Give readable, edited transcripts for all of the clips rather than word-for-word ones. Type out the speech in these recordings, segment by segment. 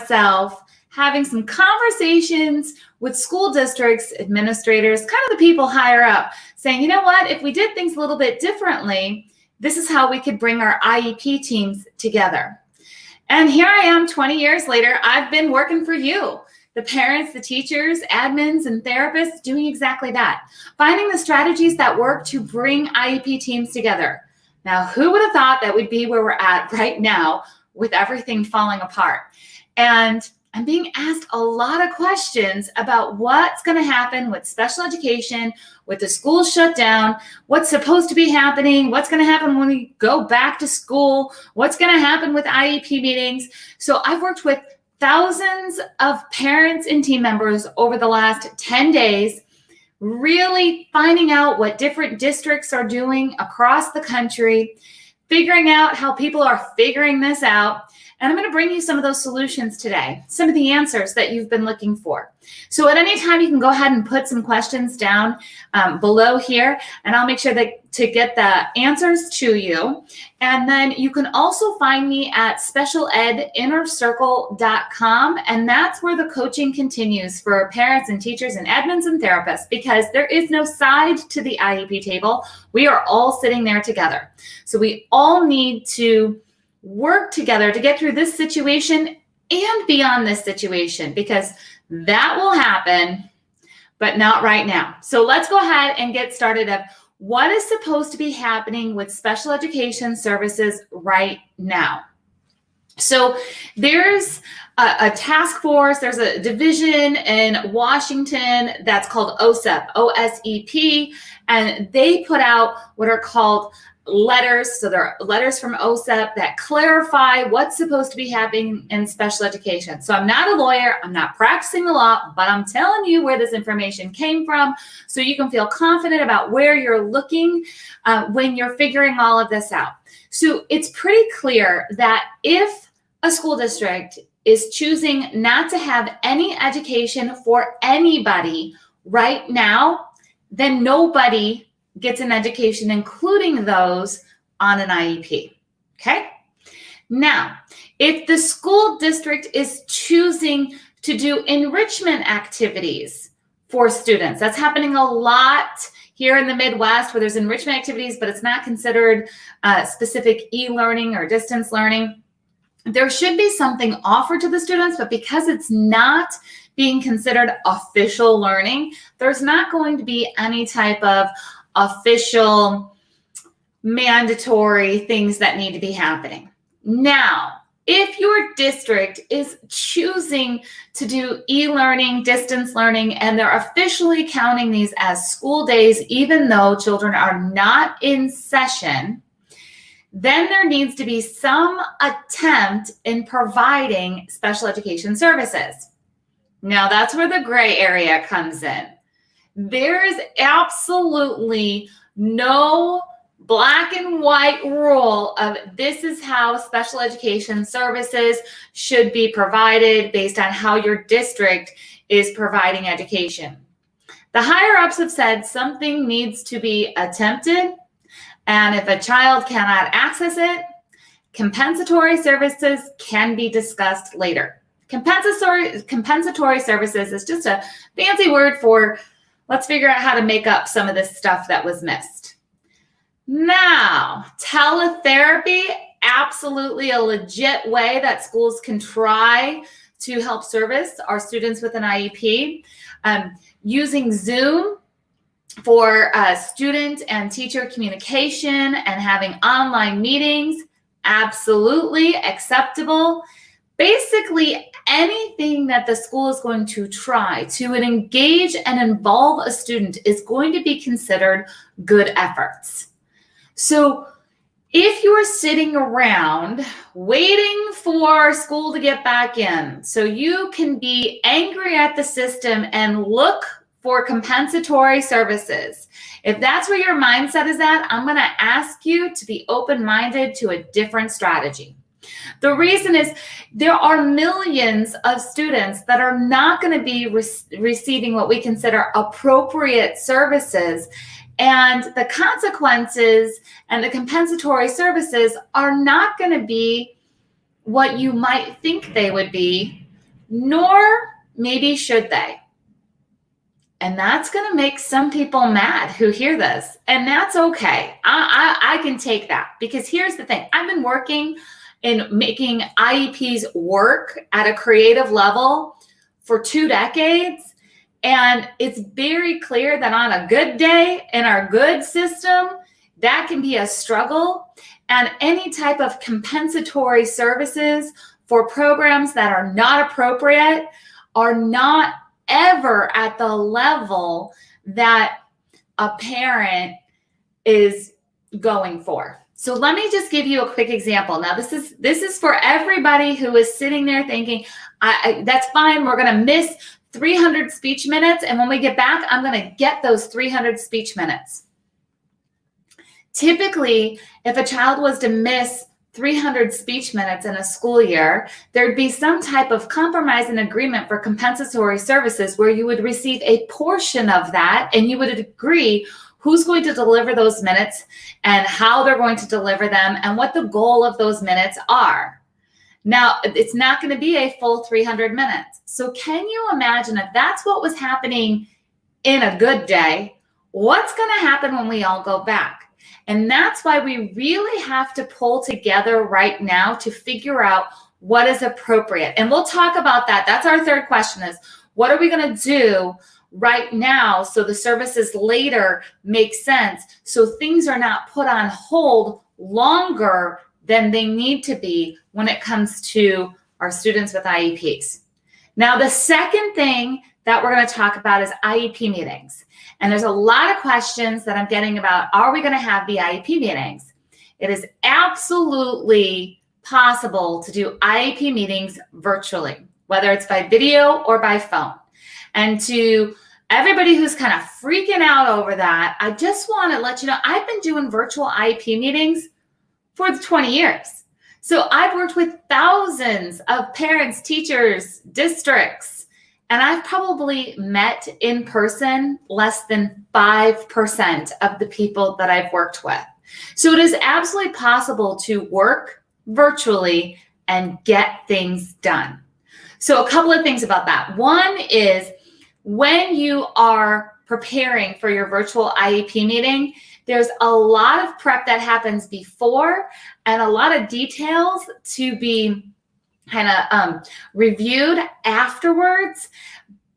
myself having some conversations with school districts, administrators, kind of the people higher up, saying, you know what, if we did things a little bit differently, this is how we could bring our IEP teams together. And here I am 20 years later, I've been working for you, the parents, the teachers, admins, and therapists, doing exactly that, finding the strategies that work to bring IEP teams together. Now, who would have thought that we'd be where we're at right now with everything falling apart? And I'm being asked a lot of questions about what's going to happen with special education, with the schools shut down, what's supposed to be happening, what's going to happen when we go back to school, what's going to happen with IEP meetings. So I've worked with thousands of parents and team members over the last 10 days, really finding out what different districts are doing across the country, figuring out how people are figuring this out. And I'm going to bring you some of those solutions today, some of the answers that you've been looking for. So at any time, you can go ahead and put some questions down below here, and I'll make sure to get the answers to you. And then you can also find me at specialedinnercircle.com, and that's where the coaching continues for parents and teachers and admins and therapists, because there is no side to the IEP table. We are all sitting there together. So we all need to work together to get through this situation and beyond this situation, because that will happen, but not right now. So let's go ahead and get started of what is supposed to be happening with special education services right now. So there's a task force, there's a division in Washington that's called OSEP, O-S-E-P, and they put out what are called letters. So there are letters from OSEP that clarify what's supposed to be happening in special education. So I'm not a lawyer, I'm not practicing the law, but I'm telling you where this information came from so you can feel confident about where you're looking when you're figuring all of this out. So it's pretty clear that if a school district is choosing not to have any education for anybody right now, then nobody gets an education, including those on an IEP, okay? Now, if the school district is choosing to do enrichment activities for students, that's happening a lot here in the Midwest where there's enrichment activities, but it's not considered specific e-learning or distance learning. There should be something offered to the students, but because it's not being considered official learning, there's not going to be any type of official, mandatory things that need to be happening. Now, if your district is choosing to do e-learning, distance learning, and they're officially counting these as school days, even though children are not in session, then there needs to be some attempt in providing special education services. Now, that's where the gray area comes in. There is absolutely no black and white rule of this is how special education services should be provided based on how your district is providing education. The higher ups have said something needs to be attempted, and if a child cannot access it, compensatory services can be discussed later. Compensatory services is just a fancy word for let's figure out how to make up some of this stuff that was missed. Now, teletherapy, absolutely a legit way that schools can try to help service our students with an IEP. Using Zoom for student and teacher communication and having online meetings, absolutely acceptable. Basically, anything that the school is going to try to engage and involve a student is going to be considered good efforts. So if you're sitting around waiting for school to get back in, so you can be angry at the system and look for compensatory services, if that's where your mindset is at, I'm going to ask you to be open-minded to a different strategy. The reason is there are millions of students that are not going to be receiving what we consider appropriate services, and the consequences and the compensatory services are not going to be what you might think they would be nor maybe should they. And that's going to make some people mad who hear this. And that's okay. I can take that, because here's the thing. I've been working in making IEPs work at a creative level for 2 decades. And it's very clear that on a good day in our good system, that can be a struggle. And any type of compensatory services for programs that are not appropriate are not ever at the level that a parent is going for. So let me just give you a quick example. Now, this is for everybody who is sitting there thinking, that's fine, we're going to miss 300 speech minutes, and when we get back, I'm going to get those 300 speech minutes. Typically, if a child was to miss 300 speech minutes in a school year, there'd be some type of compromise and agreement for compensatory services where you would receive a portion of that, and you would agree who's going to deliver those minutes and how they're going to deliver them and what the goal of those minutes are. Now, it's not going to be a full 300 minutes. So can you imagine if that's what was happening in a good day, what's going to happen when we all go back? And that's why we really have to pull together right now to figure out what is appropriate. And we'll talk about that. That's our third question, is what are we going to do right now so the services later make sense, so things are not put on hold longer than they need to be when it comes to our students with IEPs. Now, the second thing that we're going to talk about is IEP meetings. And there's a lot of questions that I'm getting about, are we going to have the IEP meetings? It is absolutely possible to do IEP meetings virtually, whether it's by video or by phone. And to everybody who's kind of freaking out over that, I just want to let you know, I've been doing virtual IEP meetings for 20 years. So I've worked with thousands of parents, teachers, districts, and I've probably met in person less than 5% of the people that I've worked with. So it is absolutely possible to work virtually and get things done. So a couple of things about that. One is, when you are preparing for your virtual IEP meeting, there's a lot of prep that happens before and a lot of details to be kind of reviewed afterwards.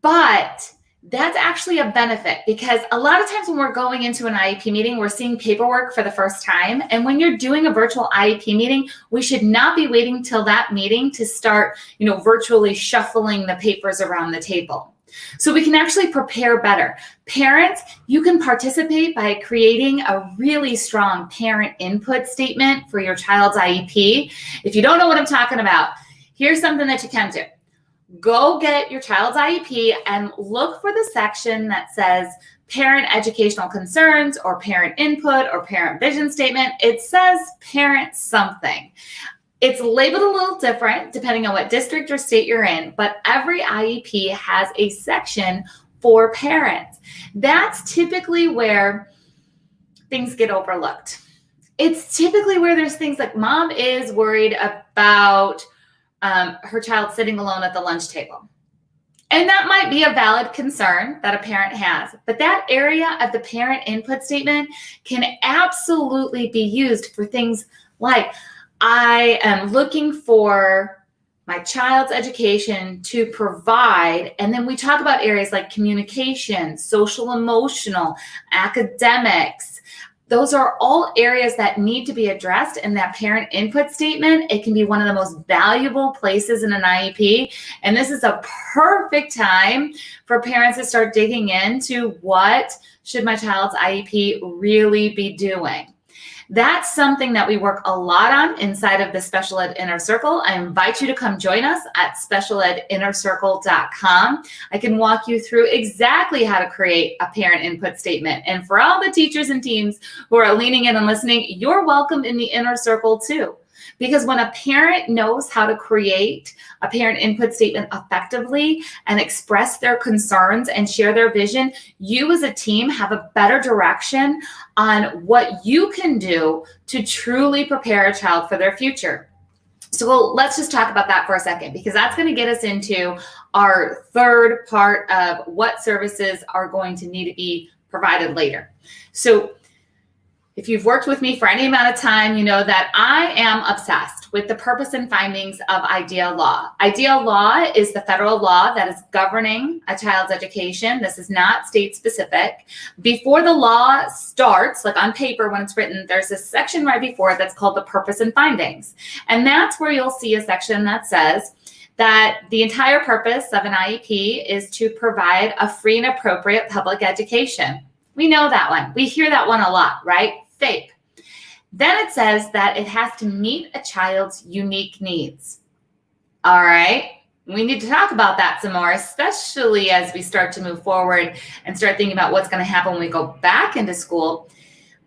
But that's actually a benefit, because a lot of times when we're going into an IEP meeting, we're seeing paperwork for the first time. And when you're doing a virtual IEP meeting, we should not be waiting till that meeting to start, virtually shuffling the papers around the table. So we can actually prepare better. Parents, you can participate by creating a really strong parent input statement for your child's IEP. If you don't know what I'm talking about, here's something that you can do. Go get your child's IEP and look for the section that says parent educational concerns or parent input or parent vision statement. It says parent something. It's labeled a little different depending on what district or state you're in, but every IEP has a section for parents. That's typically where things get overlooked. It's typically where there's things like mom is worried about her child sitting alone at the lunch table. And that might be a valid concern that a parent has, but that area of the parent input statement can absolutely be used for things like, I am looking for my child's education to provide, and then we talk about areas like communication, social emotional, academics. Those are all areas that need to be addressed in that parent input statement. It can be one of the most valuable places in an IEP. And this is a perfect time for parents to start digging into, what should my child's IEP really be doing? That's something that we work a lot on inside of the Special Ed Inner Circle. I invite you to come join us at specialedinnercircle.com. I can walk you through exactly how to create a parent input statement. And for all the teachers and teams who are leaning in and listening, you're welcome in the Inner Circle too. Because when a parent knows how to create a parent input statement effectively and express their concerns and share their vision, you as a team have a better direction on what you can do to truly prepare a child for their future. So let's just talk about that for a second, because that's going to get us into our third part of what services are going to need to be provided later. So if you've worked with me for any amount of time, you know that I am obsessed with the purpose and findings of IDEA law. IDEA law is the federal law that is governing a child's education. This is not state specific. Before the law starts, like on paper when it's written, there's a section right before it that's called the purpose and findings. And that's where you'll see a section that says that the entire purpose of an IEP is to provide a free and appropriate public education. We know that one. We hear that one a lot, right? FAPE. Then it says that it has to meet a child's unique needs. All right. We need to talk about that some more, especially as we start to move forward and start thinking about what's going to happen when we go back into school.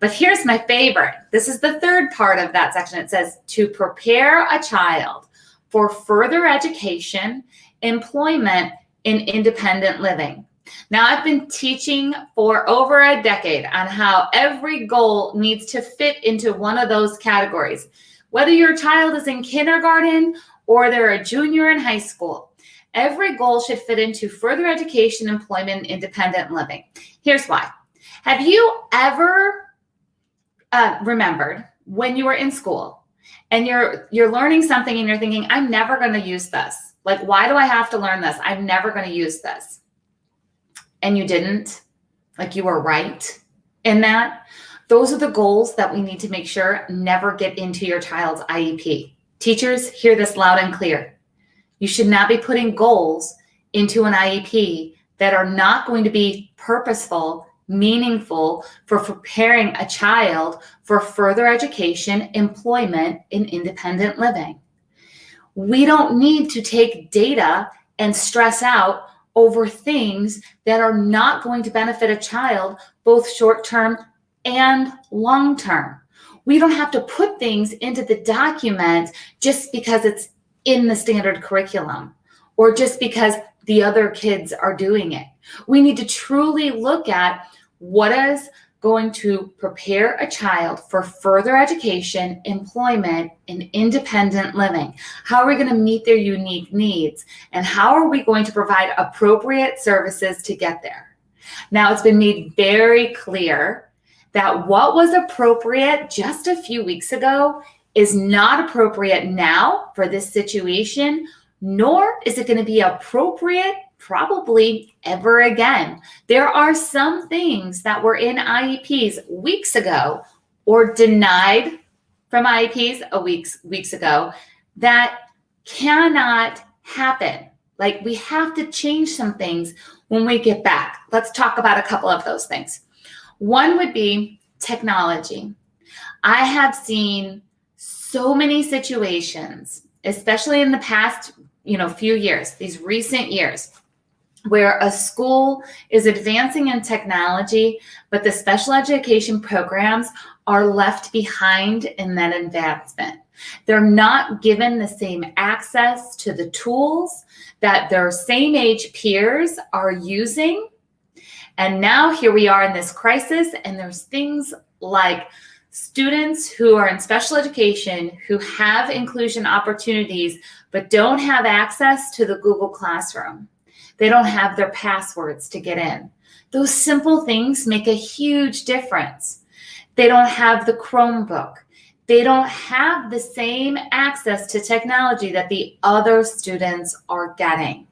But here's my favorite. This is the third part of that section. It says to prepare a child for further education, employment, and independent living. Now, I've been teaching for over a decade on how every goal needs to fit into one of those categories. Whether your child is in kindergarten or they're a junior in high school, every goal should fit into further education, employment, and independent living. Here's why. Have you ever remembered when you were in school and you're learning something and you're thinking, I'm never going to use this. Like, why do I have to learn this? I'm never going to use this. And you didn't, like you were right in that. Those are the goals that we need to make sure never get into your child's IEP. Teachers, hear this loud and clear. You should not be putting goals into an IEP that are not going to be purposeful, meaningful for preparing a child for further education, employment, and independent living. We don't need to take data and stress out over things that are not going to benefit a child, both short-term and long-term. We don't have to put things into the document just because it's in the standard curriculum or just because the other kids are doing it. We need to truly look at what is going to prepare a child for further education, employment, and independent living. How are we going to meet their unique needs? And how are we going to provide appropriate services to get there? Now, it's been made very clear that what was appropriate just a few weeks ago is not appropriate now for this situation, nor is it going to be appropriate probably ever again. There are some things that were in IEPs weeks ago or denied from IEPs weeks ago that cannot happen. Like, we have to change some things when we get back. Let's talk about a couple of those things. One would be technology. I have seen so many situations, especially in the past, few years, these recent years, where a school is advancing in technology, but the special education programs are left behind in that advancement. They're not given the same access to the tools that their same age peers are using. And now here we are in this crisis, and there's things like students who are in special education who have inclusion opportunities but don't have access to the Google Classroom. They don't have their passwords to get in. Those simple things make a huge difference. They don't have the Chromebook. They don't have the same access to technology that the other students are getting.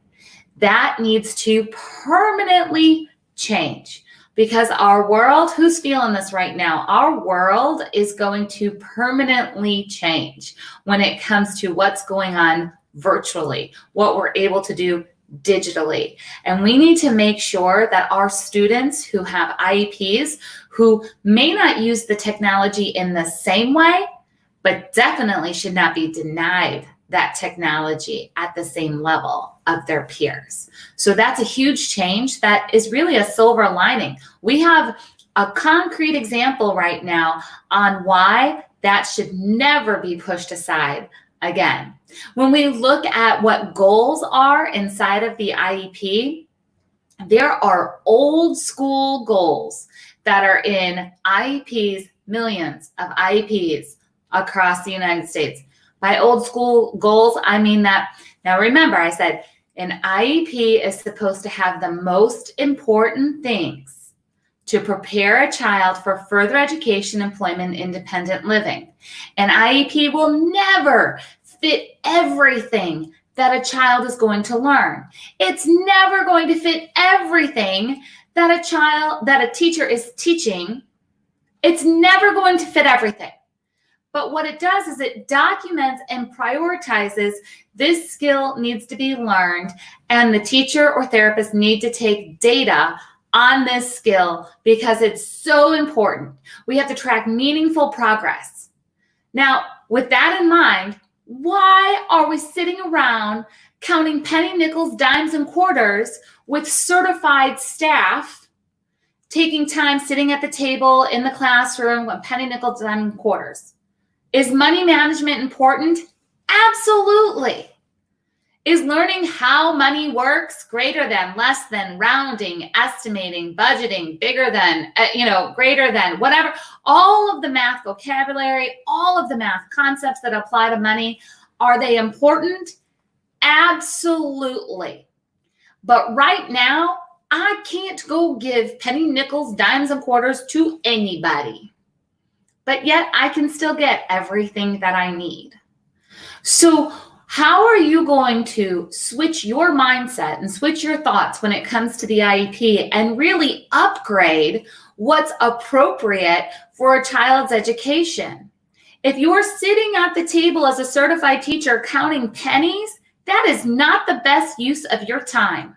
That needs to permanently change, because our world, who's feeling this right now? Our world is going to permanently change when it comes to what's going on virtually, what we're able to do digitally. And we need to make sure that our students who have IEPs, who may not use the technology in the same way, but definitely should not be denied that technology at the same level of their peers. So that's a huge change that is really a silver lining. We have a concrete example right now on why that should never be pushed aside again. When we look at what goals are inside of the IEP, there are old school goals that are in IEPs, millions of IEPs across the United States. By old school goals, I mean that. Now remember, I said an IEP is supposed to have the most important things to prepare a child for further education, employment, independent living. An IEP will never fit everything that a child is going to learn. It's never going to fit everything that a teacher is teaching. It's never going to fit everything. But what it does is it documents and prioritizes this skill needs to be learned, and the teacher or therapist need to take data on this skill because it's so important. We have to track meaningful progress. Now, with that in mind, why are we sitting around counting penny, nickels, dimes, and quarters with certified staff taking time sitting at the table in the classroom with penny, nickels, dimes, and quarters? Is money management important? Absolutely. Is learning how money works greater than, less than, rounding, estimating, budgeting, bigger than, greater than, whatever, all of the math vocabulary, all of the math concepts that apply to money, are they important? Absolutely. But right now, I can't go give penny, nickels, dimes, and quarters to anybody. But yet I can still get everything that I need. So how are you going to switch your mindset and switch your thoughts when it comes to the IEP and really upgrade what's appropriate for a child's education? If you're sitting at the table as a certified teacher counting pennies, that is not the best use of your time.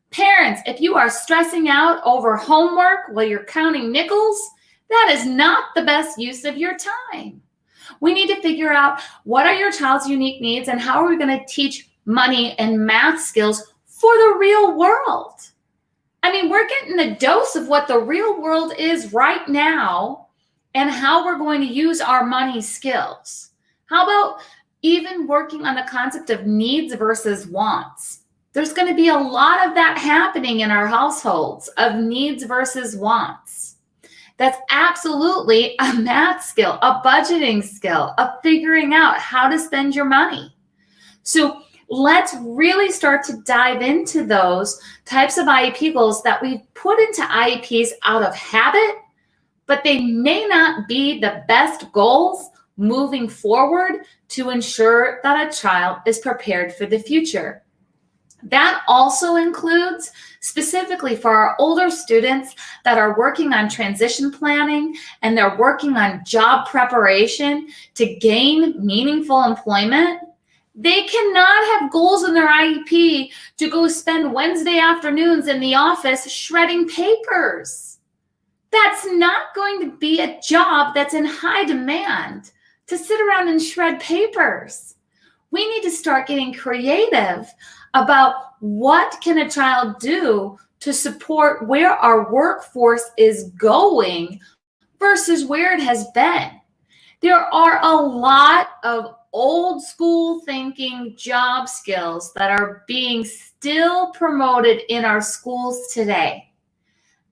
Parents, if you are stressing out over homework while you're counting nickels, that is not the best use of your time. We need to figure out what are your child's unique needs and how are we going to teach money and math skills for the real world. I mean, we're getting a dose of what the real world is right now and how we're going to use our money skills. How about even working on the concept of needs versus wants? There's going to be a lot of that happening in our households, of needs versus wants. That's absolutely a math skill, a budgeting skill, of figuring out how to spend your money. So let's really start to dive into those types of IEP goals that we put into IEPs out of habit, but they may not be the best goals moving forward to ensure that a child is prepared for the future. That also includes specifically for our older students that are working on transition planning and they're working on job preparation to gain meaningful employment. They cannot have goals in their IEP to go spend Wednesday afternoons in the office shredding papers. That's not going to be a job that's in high demand to sit around and shred papers. We need to start getting creative about what can a child do to support where our workforce is going versus where it has been. There are a lot of old school thinking job skills that are being still promoted in our schools today.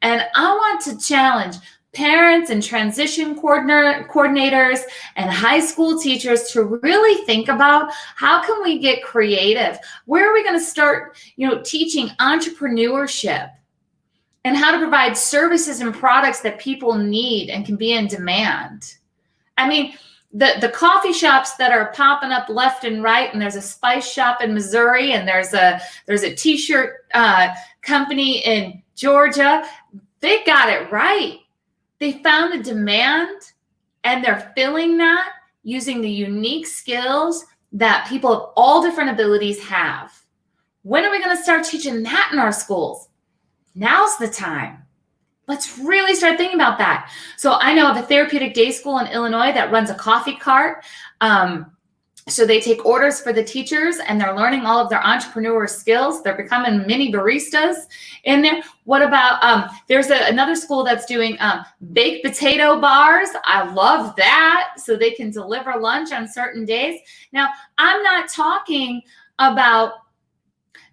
And I want to challenge parents and transition coordinators and high school teachers to really think about how can we get creative? Where are we going to start, teaching entrepreneurship and how to provide services and products that people need and can be in demand? I mean, the coffee shops that are popping up left and right, and there's a spice shop in Missouri, and there's a t-shirt company in Georgia. They got it right. They found a demand, and they're filling that using the unique skills that people of all different abilities have. When are we going to start teaching that in our schools? Now's the time. Let's really start thinking about that. So I know of a therapeutic day school in Illinois that runs a coffee cart. So they take orders for the teachers and they're learning all of their entrepreneur skills. They're becoming mini baristas in there. What about, there's another school that's doing baked potato bars. I love that. So they can deliver lunch on certain days. Now, I'm not talking about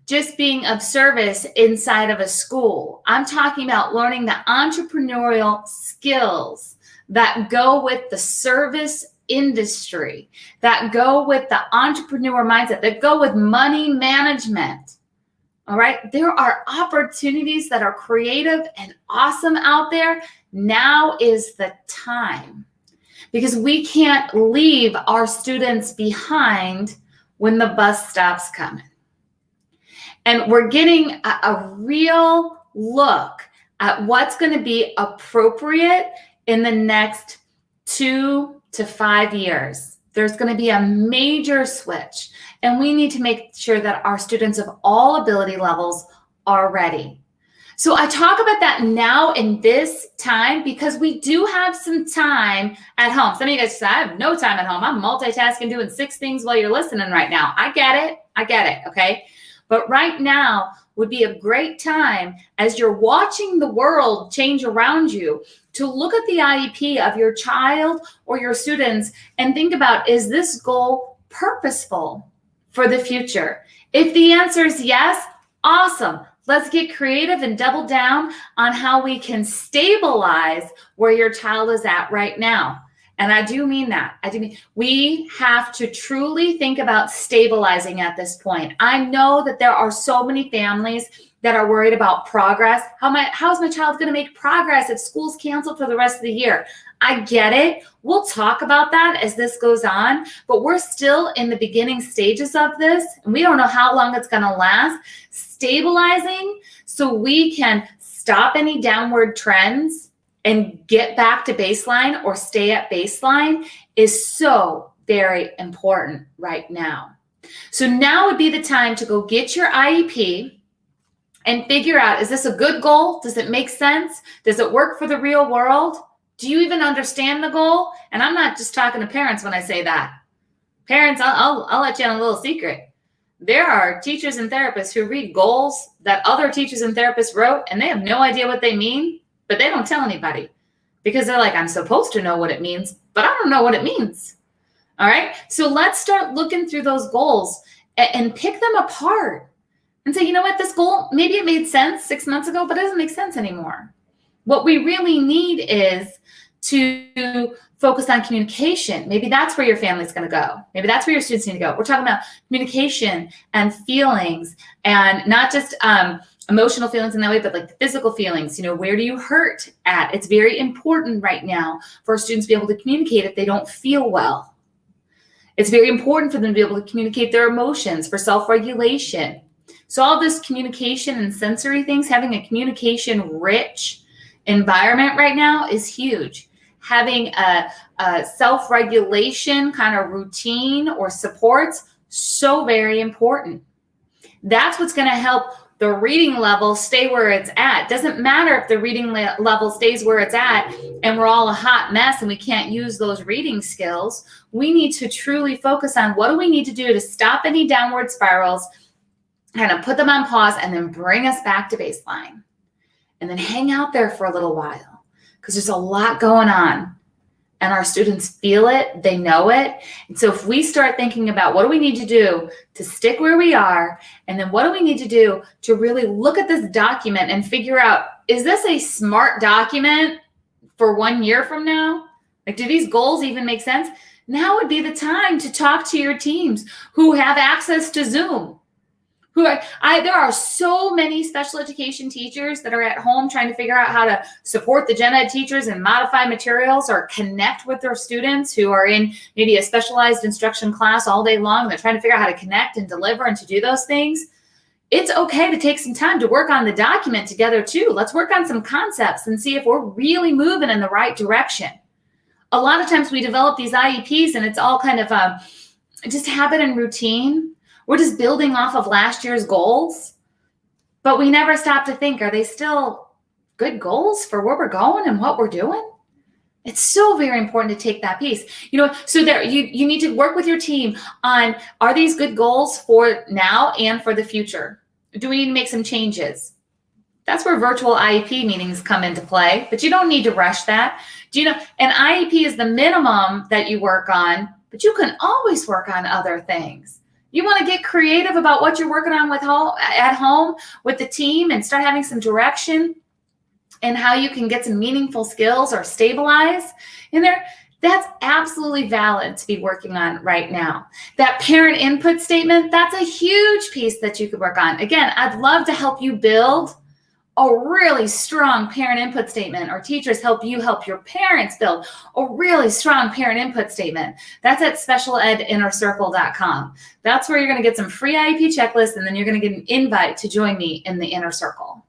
just being of service inside of a school. I'm talking about learning the entrepreneurial skills that go with the service industry, that go with the entrepreneur mindset, that go with money management. All right. There are opportunities that are creative and awesome out there. Now is the time, because we can't leave our students behind when the bus stops coming. And we're getting a real look at what's going to be appropriate in the next 2 to 5 years. There's going to be a major switch, and we need to make sure that our students of all ability levels are ready. So I talk about that now in this time because we do have some time at home. Some of you guys say, I have no time at home. I'm multitasking, doing 6 things while you're listening right now. I get it, okay? But right now would be a great time as you're watching the world change around you to look at the IEP of your child or your students and think about, is this goal purposeful for the future? If the answer is yes, awesome. Let's get creative and double down on how we can stabilize where your child is at right now. And I do mean that. We have to truly think about stabilizing at this point. I know that there are so many families that are worried about progress. How is my child going to make progress if school's canceled for the rest of the year? I get it. We'll talk about that as this goes on, but we're still in the beginning stages of this, and we don't know how long it's going to last. Stabilizing so we can stop any downward trends and get back to baseline or stay at baseline is so very important right now. So now would be the time to go get your IEP and figure out, is this a good goal? Does it make sense? Does it work for the real world? Do you even understand the goal? And I'm not just talking to parents when I say that. Parents, I'll let you in a little secret. There are teachers and therapists who read goals that other teachers and therapists wrote, and they have no idea what they mean, but they don't tell anybody because they're like, I'm supposed to know what it means, but I don't know what it means. All right. So let's start looking through those goals and pick them apart and say, you know what, this goal, maybe it made sense 6 months ago, but it doesn't make sense anymore. What we really need is to focus on communication. Maybe that's where your family's going to go. Maybe that's where your students need to go. We're talking about communication and feelings, and not just emotional feelings in that way, but like the physical feelings. Where do you hurt at? It's very important right now for students to be able to communicate if they don't feel well. It's very important for them to be able to communicate their emotions for self-regulation. So all this communication and sensory things, having a communication-rich environment right now is huge. Having a self-regulation kind of routine or supports, so very important. That's what's going to help the reading level stay where it's at. Doesn't matter if the reading level stays where it's at and we're all a hot mess and we can't use those reading skills. We need to truly focus on what do we need to do to stop any downward spirals, kind of put them on pause, and then bring us back to baseline. And then hang out there for a little while because there's a lot going on and our students feel it, they know it. And so if we start thinking about what do we need to do to stick where we are, and then what do we need to do to really look at this document and figure out, is this a smart document for 1 year from now? Like, do these goals even make sense? Now would be the time to talk to your teams who have access to Zoom. There are so many special education teachers that are at home trying to figure out how to support the gen ed teachers and modify materials or connect with their students who are in maybe a specialized instruction class all day long. They're trying to figure out how to connect and deliver and to do those things. It's okay to take some time to work on the document together too. Let's work on some concepts and see if we're really moving in the right direction. A lot of times we develop these IEPs and it's all kind of just habit and routine. We're just building off of last year's goals, but we never stop to think, are they still good goals for where we're going and what we're doing? It's so very important to take that piece. So there you need to work with your team on, are these good goals for now and for the future? Do we need to make some changes? That's where virtual IEP meetings come into play, but you don't need to rush that. An IEP is the minimum that you work on, but you can always work on other things. You want to get creative about what you're working on at home with the team and start having some direction and how you can get some meaningful skills or stabilize in there. That's absolutely valid to be working on right now. That parent input statement, that's a huge piece that you could work on. Again, I'd love to help you build a really strong parent input statement, or teachers help you help your parents build a really strong parent input statement. That's at specialedinnercircle.com. That's where you're going to get some free IEP checklists, and then you're going to get an invite to join me in the inner circle.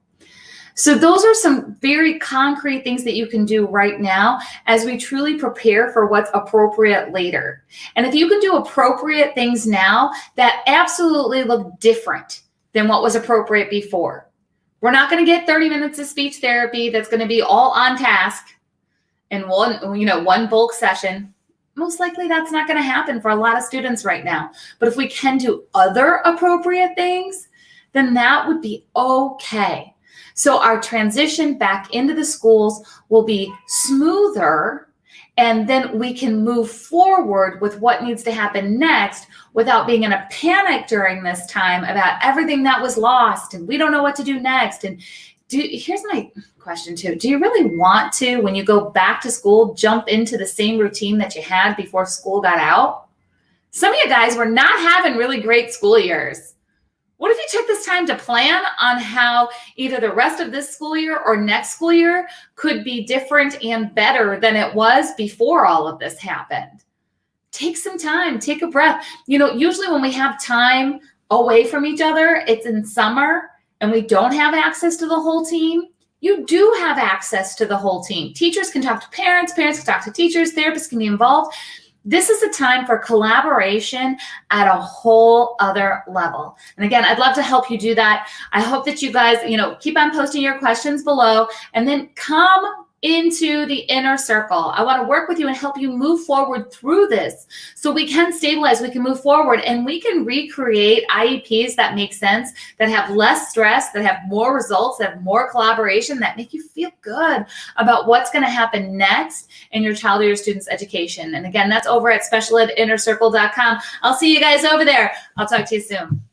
So those are some very concrete things that you can do right now as we truly prepare for what's appropriate later. And if you can do appropriate things now that absolutely look different than what was appropriate before. We're not going to get 30 minutes of speech therapy that's going to be all on task in one bulk session. Most likely that's not going to happen for a lot of students right now. But if we can do other appropriate things, then that would be okay. So our transition back into the schools will be smoother, and then we can move forward with what needs to happen next without being in a panic during this time about everything that was lost and we don't know what to do next. And here's my question too. Do you really want to, when you go back to school, jump into the same routine that you had before school got out? Some of you guys were not having really great school years. What if you took this time to plan on how either the rest of this school year or next school year could be different and better than it was before all of this happened? Take some time, take a breath. Usually when we have time away from each other, it's in summer and we don't have access to the whole team. You do have access to the whole team. Teachers can talk to parents, parents can talk to teachers, therapists can be involved. This is a time for collaboration at a whole other level. And again, I'd love to help you do that. I hope that you guys, keep on posting your questions below, and then come into the inner circle. I want to work with you and help you move forward through this so we can stabilize, we can move forward, and we can recreate IEPs that make sense, that have less stress, that have more results, that have more collaboration, that make you feel good about what's going to happen next in your child or your student's education. And again, that's over at specialedinnercircle.com. I'll see you guys over there. I'll talk to you soon.